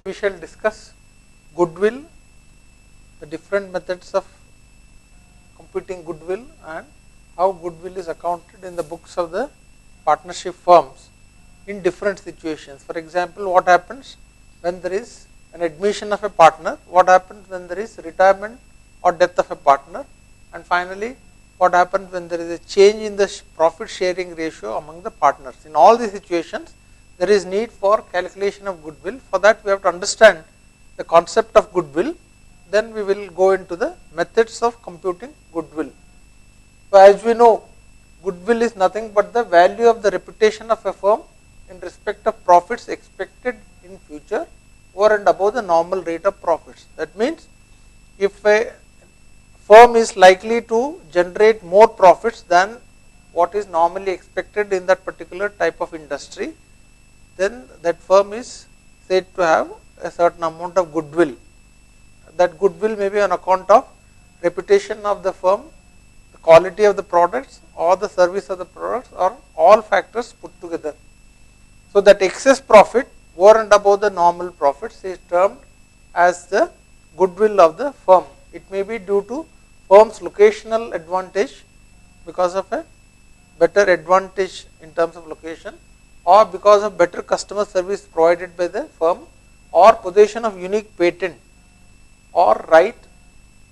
We shall discuss goodwill, the different methods of computing goodwill, and how goodwill is accounted in the books of the partnership firms in different situations. For example, what happens when there is an admission of a partner, what happens when there is retirement or death of a partner, and finally what happens when there is a change in the profit sharing ratio among the partners. In all these situations, there is need for calculation of goodwill. For that, we have to understand the concept of goodwill. Then we will go into the methods of computing goodwill. So, as we know, goodwill is nothing but the value of the reputation of a firm in respect of profits expected in future over and above the normal rate of profits. That means, if a firm is likely to generate more profits than what is normally expected in that particular type of industry, then that firm is said to have a certain amount of goodwill. That goodwill may be on account of reputation of the firm, the quality of the products, or the service of the products, or all factors put together. So that excess profit over and above the normal profits is termed as the goodwill of the firm. It may be due to firm's locational advantage because of a better advantage in terms of location, or because of better customer service provided by the firm, or possession of unique patent or right,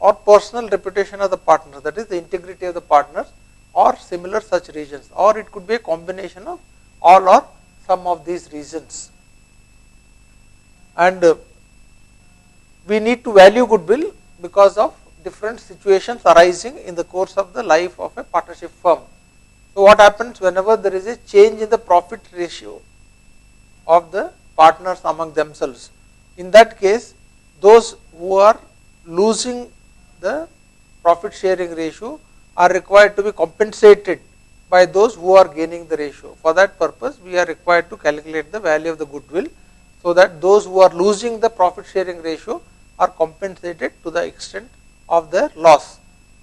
or personal reputation of the partner, that is the integrity of the partners, or similar such reasons, or it could be a combination of all or some of these reasons. And we need to value goodwill because of different situations arising in the course of the life of a partnership firm. So what happens whenever there is a change in the profit ratio of the partners among themselves? In that case, those who are losing the profit sharing ratio are required to be compensated by those who are gaining the ratio. For that purpose, we are required to calculate the value of the goodwill, so that those who are losing the profit sharing ratio are compensated to the extent of their loss.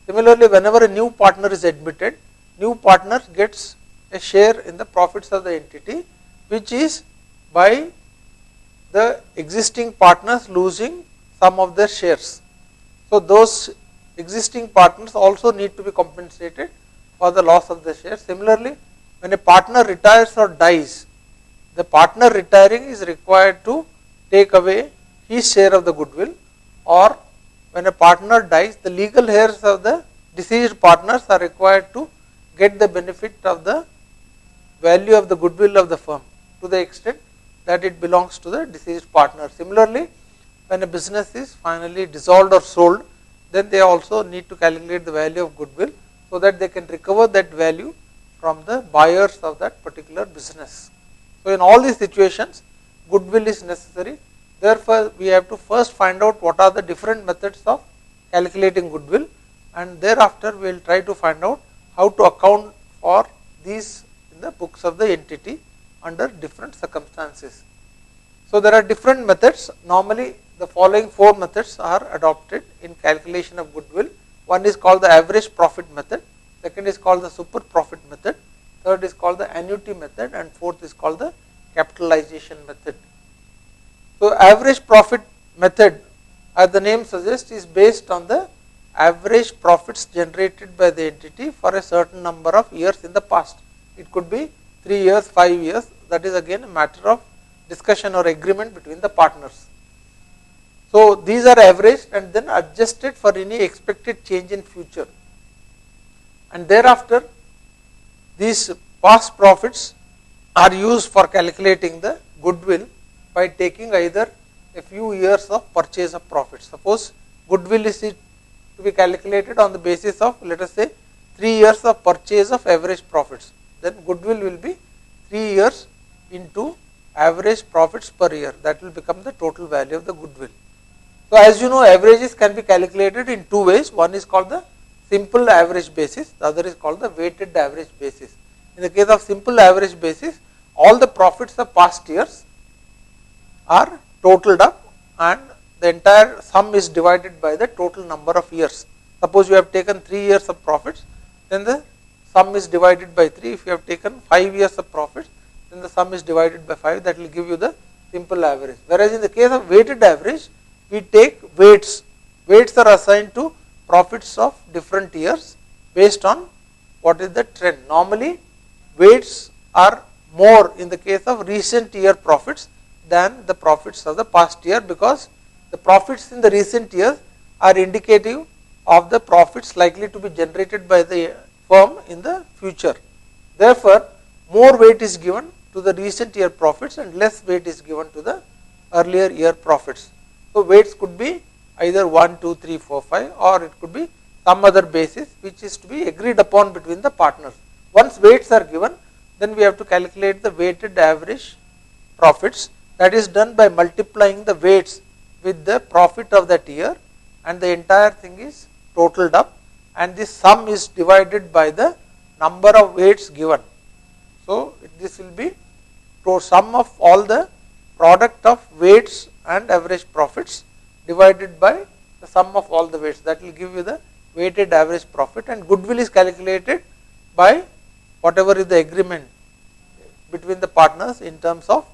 Similarly, whenever a new partner is admitted, new partner gets a share in the profits of the entity, which is by the existing partners losing some of their shares. So those existing partners also need to be compensated for the loss of the shares. Similarly, when a partner retires or dies, the partner retiring is required to take away his share of the goodwill, or when a partner dies, the legal heirs of the deceased partners are required to get the benefit of the value of the goodwill of the firm to the extent that it belongs to the deceased partner. Similarly, when a business is finally dissolved or sold, then they also need to calculate the value of goodwill, so that they can recover that value from the buyers of that particular business. So in all these situations, goodwill is necessary. Therefore, we have to first find out what are the different methods of calculating goodwill, and thereafter we will try to find out how to account for these in the books of the entity under different circumstances. So there are different methods. Normally, the following four methods are adopted in calculation of goodwill. One is called the average profit method, second is called the super profit method, third is called the annuity method, and fourth is called the capitalization method. So average profit method, as the name suggests, is based on the average profits generated by the entity for a certain number of years in the past. It could be 3 years, 5 years, that is again a matter of discussion or agreement between the partners. So these are averaged and then adjusted for any expected change in future. And thereafter, these past profits are used for calculating the goodwill by taking either a few years of purchase of profits. Suppose goodwill is to be calculated on the basis of, let us say, 3 years of purchase of average profits. Then goodwill will be 3 years into average profits per year. That will become the total value of the goodwill. So as you know, averages can be calculated in two ways. One is called the simple average basis, the other is called the weighted average basis. In the case of simple average basis, all the profits of past years are totaled up and the entire sum is divided by the total number of years. Suppose you have taken 3 years of profits, then the sum is divided by 3. If you have taken 5 years of profits, then the sum is divided by 5. That will give you the simple average. Whereas in the case of weighted average, we take weights. Weights are assigned to profits of different years based on what is the trend. Normally, weights are more in the case of recent year profits than the profits of the past year, because the profits in the recent years are indicative of the profits likely to be generated by the firm in the future. Therefore, more weight is given to the recent year profits and less weight is given to the earlier year profits. So, weights could be either 1, 2, 3, 4, 5, or it could be some other basis which is to be agreed upon between the partners. Once weights are given, then we have to calculate the weighted average profits. That is done by multiplying the weights with the profit of that year, and the entire thing is totaled up, and this sum is divided by the number of weights given. So, this will be to sum of all the product of weights and average profits divided by the sum of all the weights. That will give you the weighted average profit, and goodwill is calculated by whatever is the agreement between the partners in terms of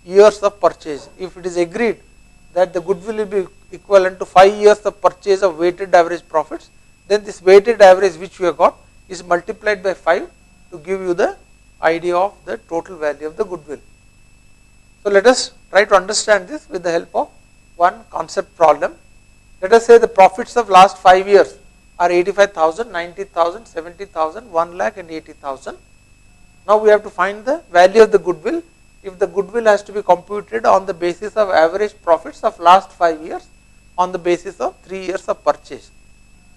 years of purchase. If it is agreed that the goodwill will be equivalent to 5 years of purchase of weighted average profits, then this weighted average which you have got is multiplied by 5 to give you the idea of the total value of the goodwill. So, let us try to understand this with the help of one concept problem. Let us say the profits of last 5 years are 85,000, 90,000, 70,000, 1 lakh and 80,000. Now, we have to find the value of the goodwill. If the goodwill has to be computed on the basis of average profits of last 5 years on the basis of 3 years of purchase.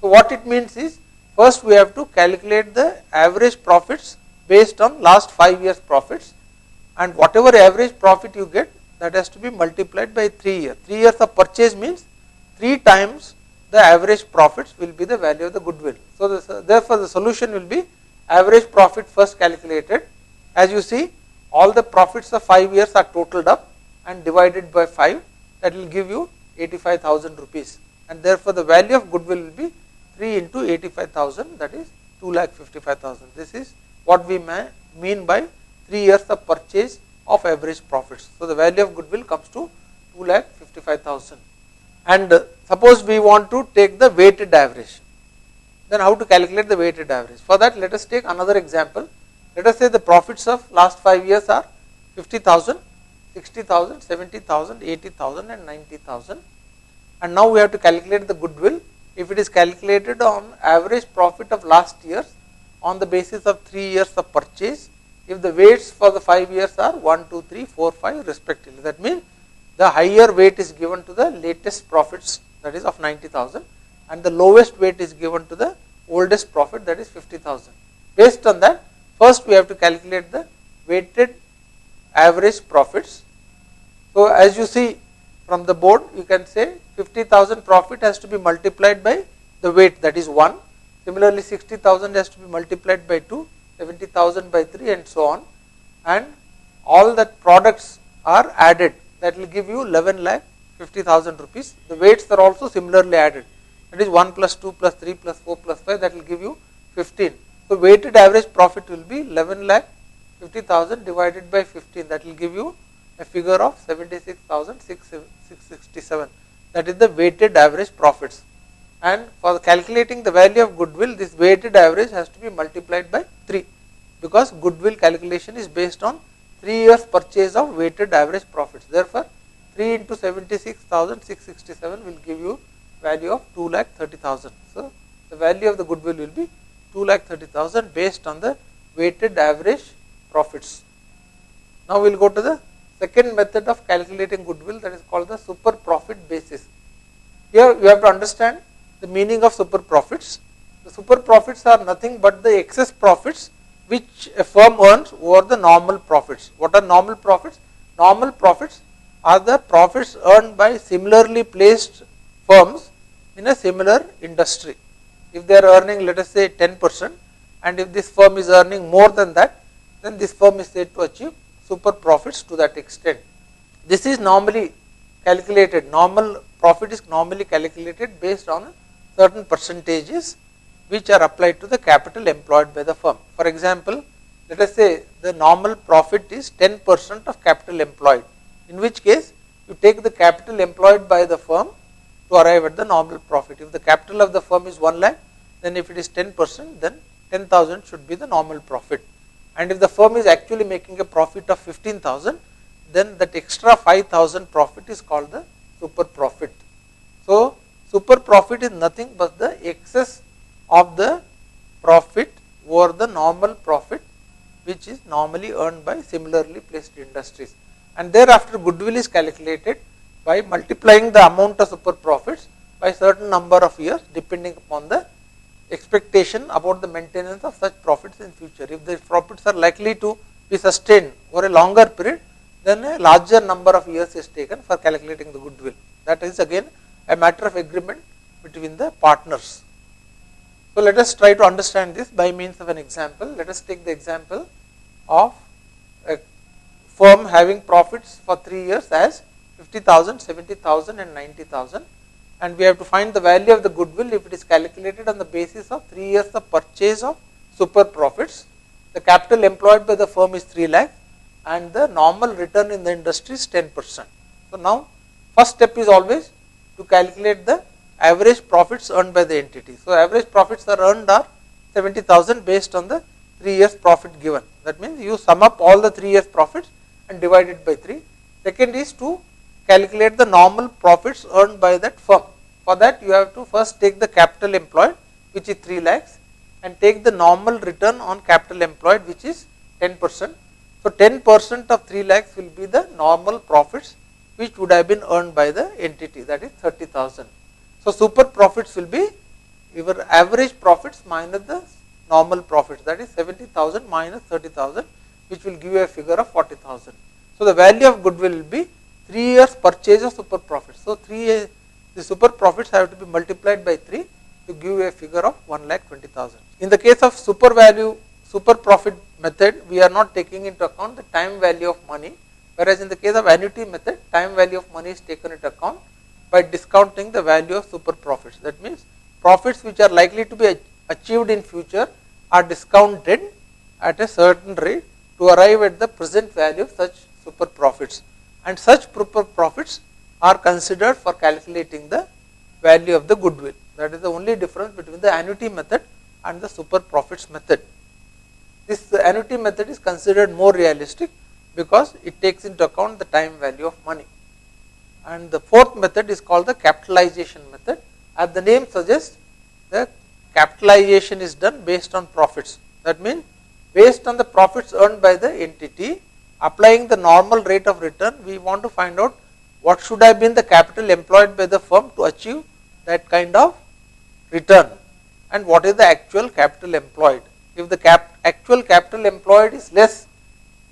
So, what it means is, first we have to calculate the average profits based on last 5 years profits, and whatever average profit you get, that has to be multiplied by 3 years. 3 years of purchase means 3 times the average profits will be the value of the goodwill. So, therefore, the solution will be average profit first calculated. As you see, all the profits of 5 years are totaled up and divided by 5, that will give you 85,000 rupees, and therefore, the value of goodwill will be 3 into 85,000, that is 2,55,000. This is what we mean by 3 years of purchase of average profits. So, the value of goodwill comes to 2,55,000, and suppose we want to take the weighted average, then how to calculate the weighted average? For that, let us take another example. Let us say the profits of last 5 years are 50,000, 60,000, 70,000, 80,000 and 90,000, and now we have to calculate the goodwill. If it is calculated on average profit of last year on the basis of 3 years of purchase, if the weights for the 5 years are 1, 2, 3, 4, 5 respectively, that means the higher weight is given to the latest profits, that is of 90,000, and the lowest weight is given to the oldest profit, that is 50,000. Based on that, first we have to calculate the weighted average profits. So, as you see from the board, you can say 50,000 profit has to be multiplied by the weight, that is 1. Similarly, 60,000 has to be multiplied by 2, 70,000 by 3 and so on, and all that products are added, that will give you 11,50,000 rupees. The weights are also similarly added, that is 1 plus 2 plus 3 plus 4 plus 5, that will give you 15. So, weighted average profit will be 11,50,000 divided by 15, that will give you a figure of 76,667, that is the weighted average profits. And for calculating the value of goodwill, this weighted average has to be multiplied by 3, because goodwill calculation is based on 3 years purchase of weighted average profits. Therefore, 3 into 76,667 will give you value of 2,30,000. So, the value of the goodwill will be 2,30,000 based on the weighted average profits. Now, we will go to the second method of calculating goodwill, that is called the super profit basis. Here you have to understand the meaning of super profits. The super profits are nothing but the excess profits which a firm earns over the normal profits. What are normal profits? Normal profits are the profits earned by similarly placed firms in a similar industry. If they are earning, let us say 10%, and if this firm is earning more than that, then this firm is said to achieve super profits to that extent. This is normally calculated, normal profit is normally calculated based on certain percentages which are applied to the capital employed by the firm. For example, let us say the normal profit is 10% of capital employed. in which case you take the capital employed by the firm to arrive at the normal profit. If the capital of the firm is 1 lakh, then if it is 10%, then 10,000 should be the normal profit. And if the firm is actually making a profit of 15,000, then that extra 5,000 profit is called the super profit. So, super profit is nothing but the excess of the profit over the normal profit, which is normally earned by similarly placed industries. And thereafter goodwill is calculated by multiplying the amount of super profits by certain number of years, depending upon the expectation about the maintenance of such profits in future. If the profits are likely to be sustained over a longer period, then a larger number of years is taken for calculating the goodwill. That is again a matter of agreement between the partners. So let us try to understand this by means of an example. Let us take the example of a firm having profits for 3 years as 50,000, 70,000 and 90,000, and we have to find the value of the goodwill if it is calculated on the basis of 3 years of purchase of super profits. The capital employed by the firm is 3 lakh and the normal return in the industry is 10%. So now first step is always to calculate the average profits earned by the entity. So average profits are earned are 70,000 based on the 3 years profit given. That means you sum up all the 3 years profits and divide it by 3. Second is to calculate the normal profits earned by that firm. For that you have to first take the capital employed, which is 3 lakhs, and take the normal return on capital employed, which is 10%. So 10% of 3 lakhs will be the normal profits which would have been earned by the entity, that is 30,000. So super profits will be your average profits minus the normal profits, that is 70,000 minus 30,000, which will give you a figure of 40,000. So the value of goodwill will be 3 years purchase of super profits. So the super profits have to be multiplied by 3 to give you a figure of 1,20,000. In the case of super profit method, we are not taking into account the time value of money, whereas in the case of annuity method, time value of money is taken into account by discounting the value of super profits. That means profits which are likely to be achieved in future are discounted at a certain rate to arrive at the present value of such super profits, and such super profits are considered for calculating the value of the goodwill. That is the only difference between the annuity method and the super profits method. This annuity method is considered more realistic because it takes into account the time value of money. And the fourth method is called the capitalization method. As the name suggests, the capitalization is done based on profits. That means based on the profits earned by the entity, applying the normal rate of return, we want to find out what should have been the capital employed by the firm to achieve that kind of return, and what is the actual capital employed. If the actual capital employed is less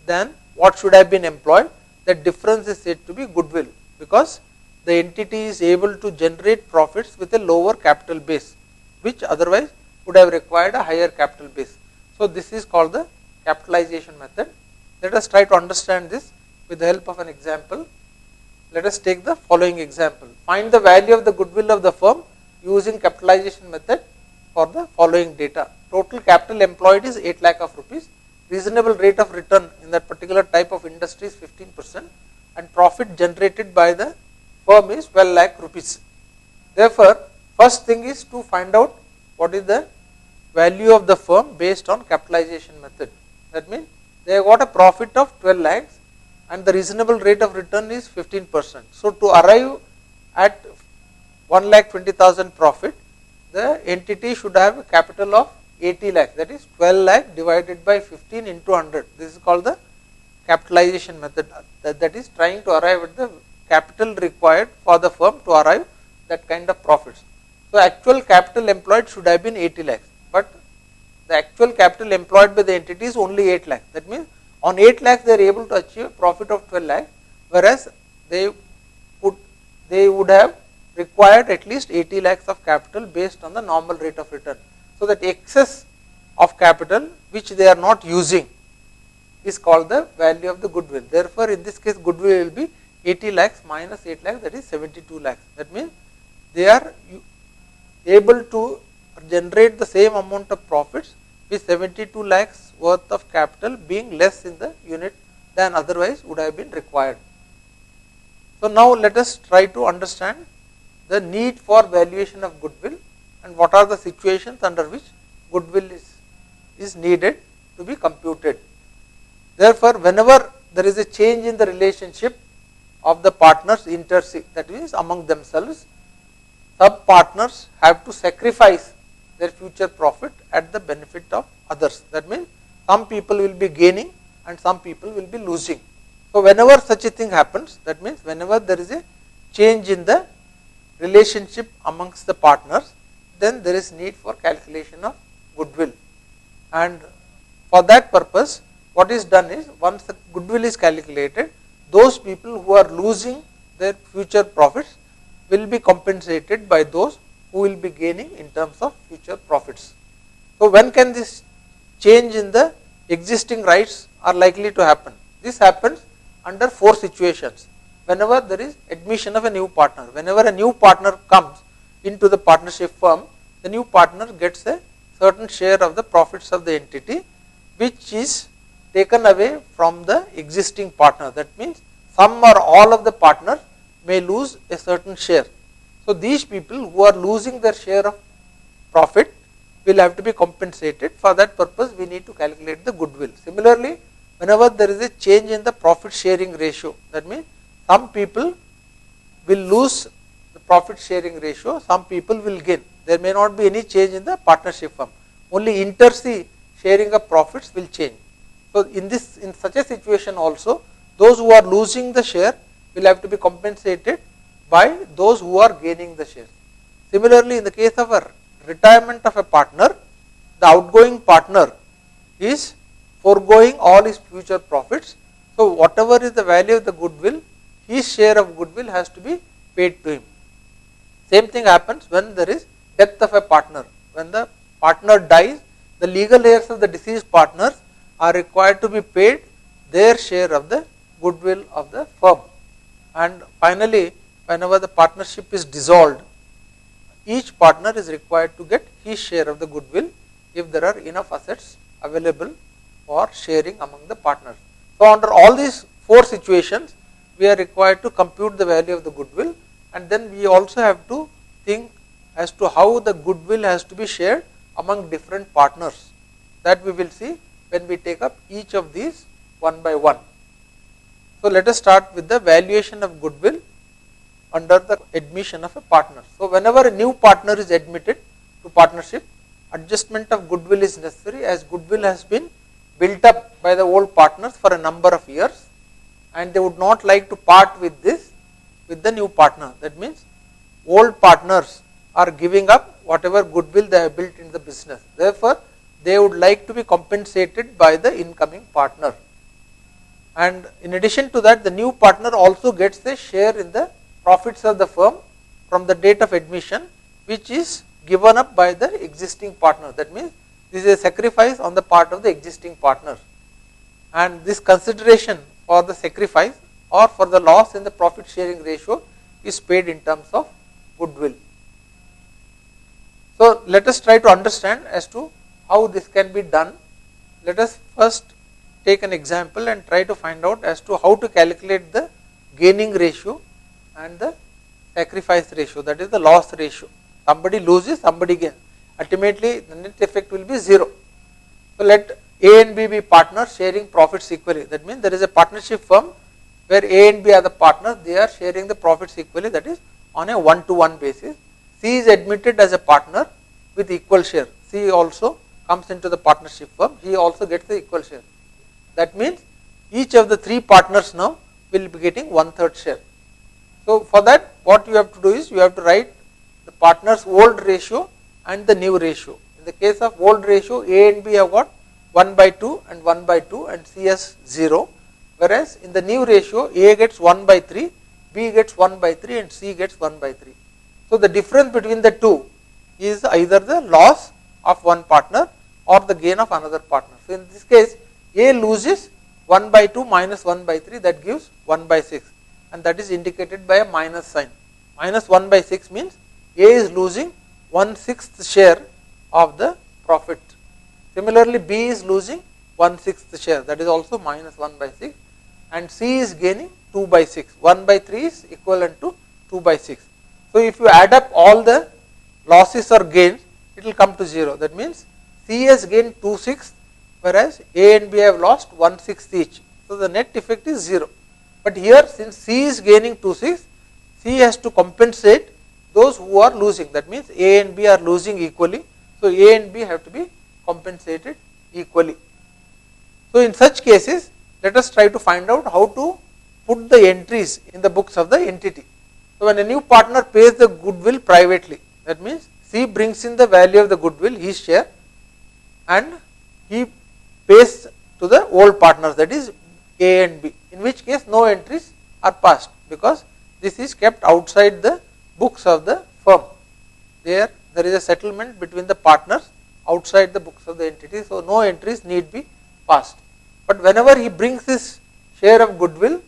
than what should have been employed, that difference is said to be goodwill, because the entity is able to generate profits with a lower capital base, which otherwise would have required a higher capital base. So this is called the capitalization method. Let us try to understand this with the help of an example. Let us take the following example. Find the value of the goodwill of the firm using capitalization method for the following data. Total capital employed is 8 lakh of rupees. Reasonable rate of return in that particular type of industry is 15%, and profit generated by the firm is 12 lakh rupees. Therefore, first thing is to find out what is the value of the firm based on capitalization method. That means they have got a profit of 12 lakhs and the reasonable rate of return is 15%. So to arrive at 1,20,000 profit, the entity should have a capital of 80 lakh, that is 12 lakh divided by 15 into 100. This is called the capitalization method, that is trying to arrive at the capital required for the firm to arrive that kind of profits. So actual capital employed should have been 80 lakhs, but the actual capital employed by the entity is only 8 lakhs. That means on 8 lakhs they are able to achieve a profit of 12 lakhs, whereas they would have required at least 80 lakhs of capital based on the normal rate of return. So that excess of capital which they are not using is called the value of the goodwill. Therefore, in this case goodwill will be 80 lakhs minus 8 lakhs, that is 72 lakhs. That means they are able to generate the same amount of profits with 72 lakhs worth of capital being less in the unit than otherwise would have been required. So now let us try to understand the need for valuation of goodwill and what are the situations under which goodwill is needed to be computed. Therefore, whenever there is a change in the relationship of the partners that means among themselves, sub partners have to sacrifice their future profit at the benefit of others. That means some people will be gaining and some people will be losing. So whenever such a thing happens, that means whenever there is a change in the relationship amongst the partners, then there is need for calculation of goodwill. And for that purpose, what is done is, once the goodwill is calculated, those people who are losing their future profits will be compensated by those who will be gaining in terms of future profits. So when can this change in the existing rights are likely to happen? This happens under 4 situations. Whenever there is admission of a new partner, whenever a new partner comes into the partnership firm, the new partner gets a certain share of the profits of the entity, which is taken away from the existing partner. That means some or all of the partners may lose a certain share. So these people who are losing their share of profit will have to be compensated. For that purpose, we need to calculate the goodwill. Similarly, whenever there is a change in the profit sharing ratio, that means some people will lose the profit sharing ratio, some people will gain. There may not be any change in the partnership firm. Only inter-se sharing of profits will change. So in such a situation also, those who are losing the share will have to be compensated by those who are gaining the share. Similarly, in the case of a retirement of a partner, the outgoing partner is foregoing all his future profits. So whatever is the value of the goodwill, his share of goodwill has to be paid to him. Same thing happens when there is death of a partner. When the partner dies, the legal heirs of the deceased partners are required to be paid their share of the goodwill of the firm. And finally, whenever the partnership is dissolved, each partner is required to get his share of the goodwill if there are enough assets available for sharing among the partners. So under all these 4 situations, we are required to compute the value of the goodwill, and then we also have to think as to how the goodwill has to be shared among different partners. That we will see when we take up each of these one by one. So let us start with the valuation of goodwill under the admission of a partner. So whenever a new partner is admitted to partnership, adjustment of goodwill is necessary, as goodwill has been built up by the old partners for a number of years, and they would not like to part with the new partner. That means old partners are giving up whatever goodwill they have built in the business. Therefore, they would like to be compensated by the incoming partner. And in addition to that, the new partner also gets a share in the profits of the firm from the date of admission, which is given up by the existing partner. That means this is a sacrifice on the part of the existing partner. And this consideration for the sacrifice or for the loss in the profit sharing ratio is paid in terms of goodwill. So let us try to understand as to how this can be done. Let us first take an example and try to find out as to how to calculate the gaining ratio and the sacrifice ratio, that is the loss ratio. Somebody loses, somebody gains. Ultimately, the net effect will be 0. So let A and B be partners sharing profits equally. That means there is a partnership firm where A and B are the partners, they are sharing the profits equally, that is on a 1-to-1 basis. C is admitted as a partner with equal share. C also comes into the partnership firm, he also gets the equal share. That means each of the 3 partners now will be getting 1/3 share. So for that, what you have to do is you have to write the partners' old ratio and the new ratio. In the case of old ratio, A and B have got 1/2 and 1/2 and C has 0. Whereas in the new ratio, A gets 1/3, B gets 1/3 and C gets 1/3. So the difference between the two is either the loss of one partner or the gain of another partner. So in this case, A loses 1/2 minus 1/3, that gives 1/6, and that is indicated by a minus sign. Minus 1/6 means A is losing 1/6 share of the profit. Similarly, B is losing 1/6 share, that is also minus 1/6, and C is gaining 2 by 6. 1 by 3 is equivalent to 2 by 6. So, if you add up all the losses or gains, it will come to 0. That means C has gained 2/6, whereas A and B have lost 1/6 each. So, the net effect is 0. But here, since C is gaining 2/6, C has to compensate those who are losing. That means A and B are losing equally. So, A and B have to be compensated equally. So, in such cases, let us try to find out how to put the entries in the books of the entity. So, when a new partner pays the goodwill privately, that means C brings in the value of the goodwill, his share, and he pays to the old partners, that is A and B, in which case no entries are passed, because this is kept outside the books of the firm. There is a settlement between the partners outside the books of the entity, so no entries need be passed. But whenever he brings his share of goodwill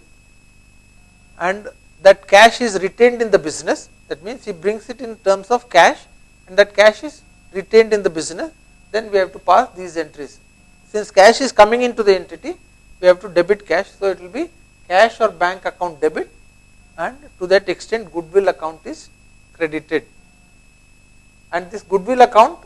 and that cash is retained in the business, that means he brings it in terms of cash and that cash is retained in the business, then we have to pass these entries. Since cash is coming into the entity, we have to debit cash, so it will be cash or bank account debit, and to that extent goodwill account is credited. And this goodwill account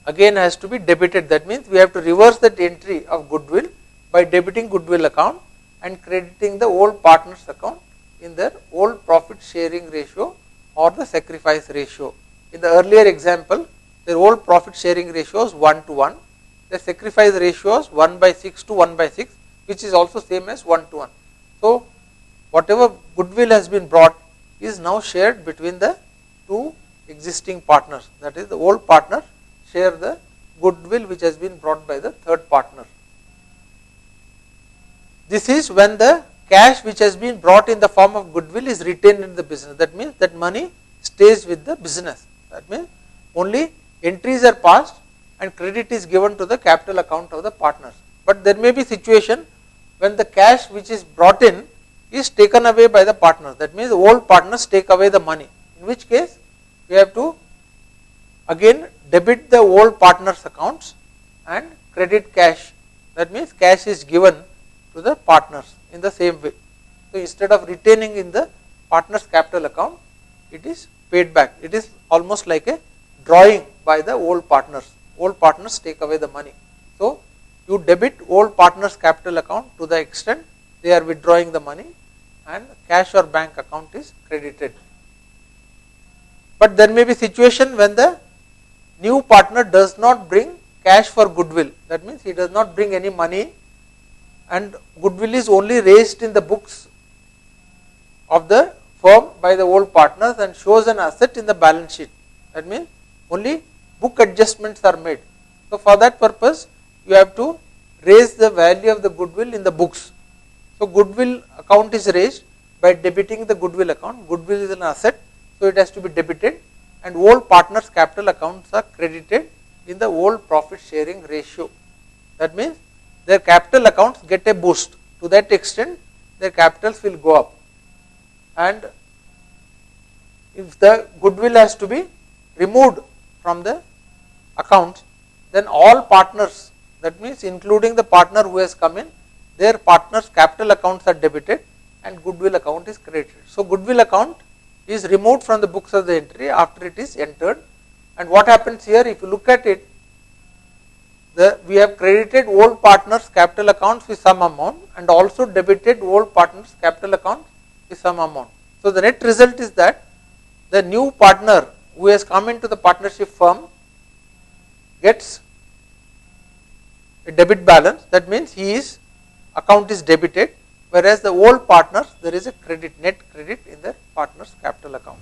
again has to be debited. That means we have to reverse that entry of goodwill by debiting goodwill account and crediting the old partners account in their old profit sharing ratio or the sacrifice ratio. In the earlier example, their old profit sharing ratio is 1:1. The sacrifice ratio is 1/6 to 1/6, which is also same as 1:1. So, whatever goodwill has been brought is now shared between the two existing partners. That is, the old partner share the goodwill which has been brought by the third partner. This is when the cash which has been brought in the form of goodwill is retained in the business. That means that money stays with the business. That means only entries are passed and credit is given to the capital account of the partners. But there may be situation when the cash which is brought in is taken away by the partners. That means the old partners take away the money, in which case we have to again debit the old partners accounts and credit cash. That means cash is given to the partners in the same way. So, instead of retaining in the partners capital account, it is paid back. It is almost like a drawing by the old partners. Old partners take away the money. So, you debit old partners capital account to the extent they are withdrawing the money, and cash or bank account is credited. But there may be situation when the new partner does not bring cash for goodwill. That means he does not bring any money and goodwill is only raised in the books of the firm by the old partners and shows an asset in the balance sheet. That means only book adjustments are made. So, for that purpose you have to raise the value of the goodwill in the books. So, goodwill account is raised by debiting the goodwill account. Goodwill is an asset, so it has to be debited, and old partners capital accounts are credited in the old profit sharing ratio. That means their capital accounts get a boost. To that extent their capitals will go up, and if the goodwill has to be removed from the accounts, then all partners, that means including the partner who has come in, their partners capital accounts are debited and goodwill account is credited. So, goodwill account is removed from the books of the entry after it is entered, and what happens here, if you look at it, we have credited old partners capital accounts with some amount and also debited old partners capital accounts with some amount. So, the net result is that the new partner who has come into the partnership firm gets a debit balance. That means his account is debited, whereas the old partners there is a credit, net credit in the partner's capital account.